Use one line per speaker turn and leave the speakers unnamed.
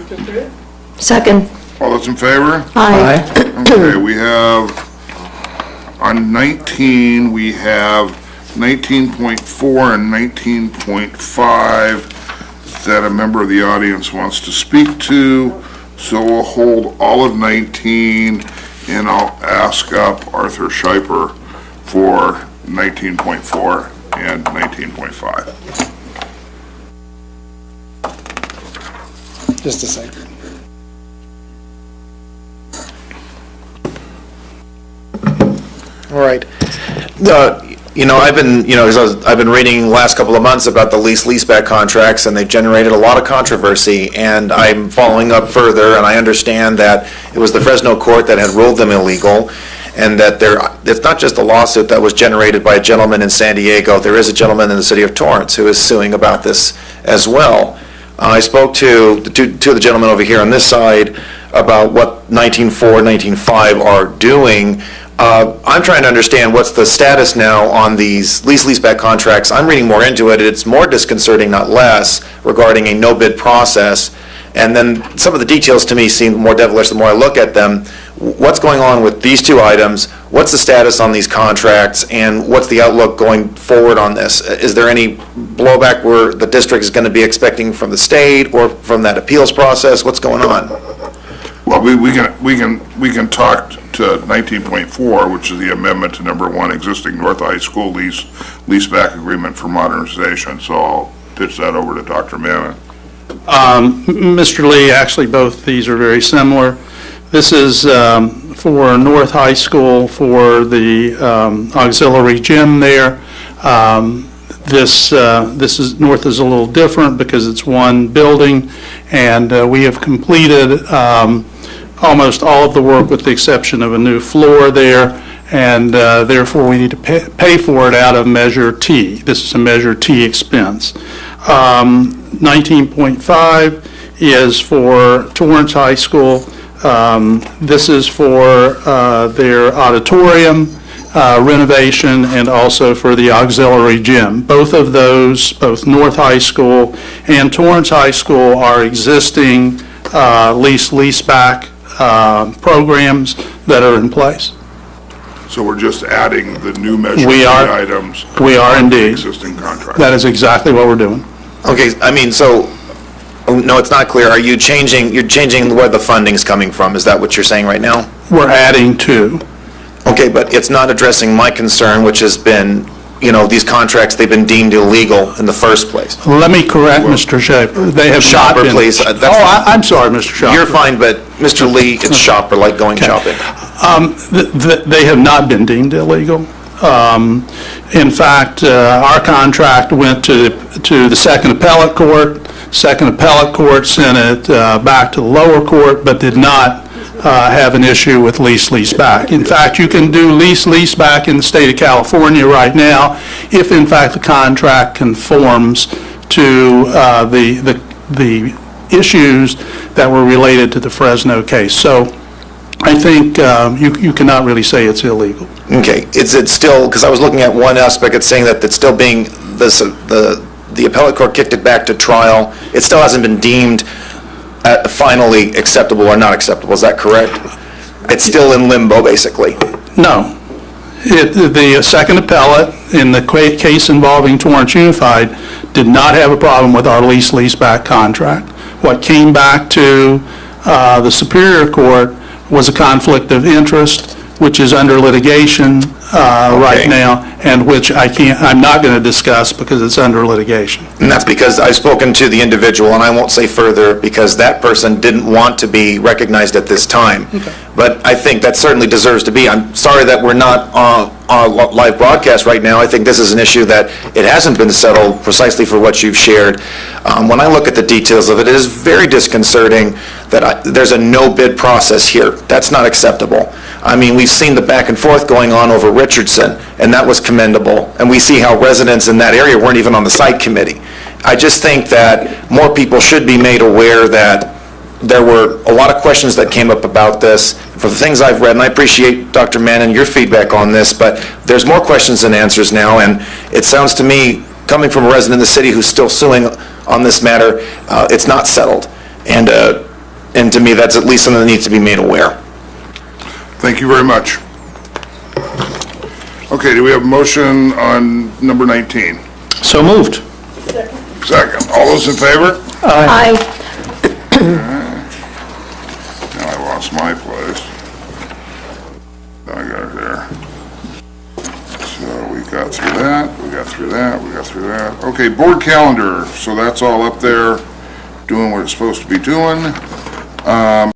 to approve.
Second.
All those in favor?
Aye.
Okay, we have, on 19, we have 19.4 and 19.5 that a member of the audience wants to speak to, so we'll hold all of 19, and I'll ask up Arthur Scheiper for 19.4 and 19.5.
Just a second. All right.
I've been reading the last couple of months about the leaseback contracts, and they've generated a lot of controversy, and I'm following up further, and I understand that it was the Fresno court that had ruled them illegal, and that it's not just a lawsuit that was generated by a gentleman in San Diego. There is a gentleman in the city of Torrance who is suing about this as well. I spoke to two of the gentlemen over here on this side about what 19.4 and 19.5 are doing. I'm trying to understand what's the status now on these leaseback contracts. I'm reading more into it. It's more disconcerting, not less, regarding a no-bid process. And then some of the details to me seem more devilish the more I look at them. What's going on with these two items? What's the status on these contracts? And what's the outlook going forward on this? Is there any blowback where the district is going to be expecting from the state or from that appeals process? What's going on?
Well, we can talk to 19.4, which is the amendment to number 1 existing North High School leaseback agreement for modernization. So I'll pitch that over to Dr. Manna.
Mr. Lee, actually both these are very similar. This is for North High School for the auxiliary gym there. This is North is a little different because it's one building, and we have completed almost all of the work with the exception of a new floor there, and therefore we need to pay for it out of Measure T. This is a Measure T expense. 19.5 is for Torrance High School. This is for their auditorium renovation and also for the auxiliary gym. Both of those, both North High School and Torrance High School, are existing leaseback programs that are in place.
So we're just adding the new measure items.
We are
on the
indeed.
existing contract.
That is exactly what we're doing.
Okay, no, it's not clear. You're changing where the funding's coming from. Is that what you're saying right now?
We're adding to.
Okay, but it's not addressing my concern, which has been, these contracts, they've been deemed illegal in the first place.
Let me correct Mr. Shaper. They have not
Shopper,
been.
please.
I'm sorry, Mr. Shopper.
You're fine, but Mr. Lee, it's shopper, like going shopping.
They have not been deemed illegal. In fact, our contract went to the second appellate court. Second appellate court sent it back to the lower court, but did not have an issue with leaseback. In fact, you can do leaseback in the state of California right now if, in fact, the contract conforms to the issues that were related to the Fresno case. So I think you cannot really say it's illegal.
Okay, is it still, because I was looking at one aspect, it's saying that it's still being, the appellate court kicked it back to trial. It still hasn't been deemed finally acceptable or not acceptable. Is that correct? It's still in limbo, basically.
No. The second appellate in the case involving Torrance Unified did not have a problem with our leaseback contract. What came back to the Superior Court was a conflict of interest, which is under litigation right now, and which I'm not going to discuss because it's under litigation.
And that's because I've spoken to the individual, and I won't say further, because that person didn't want to be recognized at this time. Okay. But I think that certainly deserves to be. I'm sorry that we're not on a live broadcast right now. I think this is an issue that it hasn't been settled precisely for what you've shared. When I look at the details of it, it is very disconcerting that there's a no-bid process here. That's not acceptable. I mean, we've seen the back and forth going on over Richardson, and that was commendable. And we see how residents in that area weren't even on the site committee. I just think that more people should be made aware that there were a lot of questions that came up about this. For the things I've read, and I appreciate, Dr. Mannon, your feedback on this, but there's more questions than answers now, and it sounds to me, coming from a resident in the city who's still suing on this matter, it's not settled. And And to me, that's at least something that needs to be made aware.
Thank you very much. Okay, do we have a motion on number 19?
So moved.
Second. All those in favor?
Aye.
Now I lost my place. I got it there. So we got through that, we got through that, we got through that. Okay, board calendar, so that's all up there, doing what it's supposed to be doing.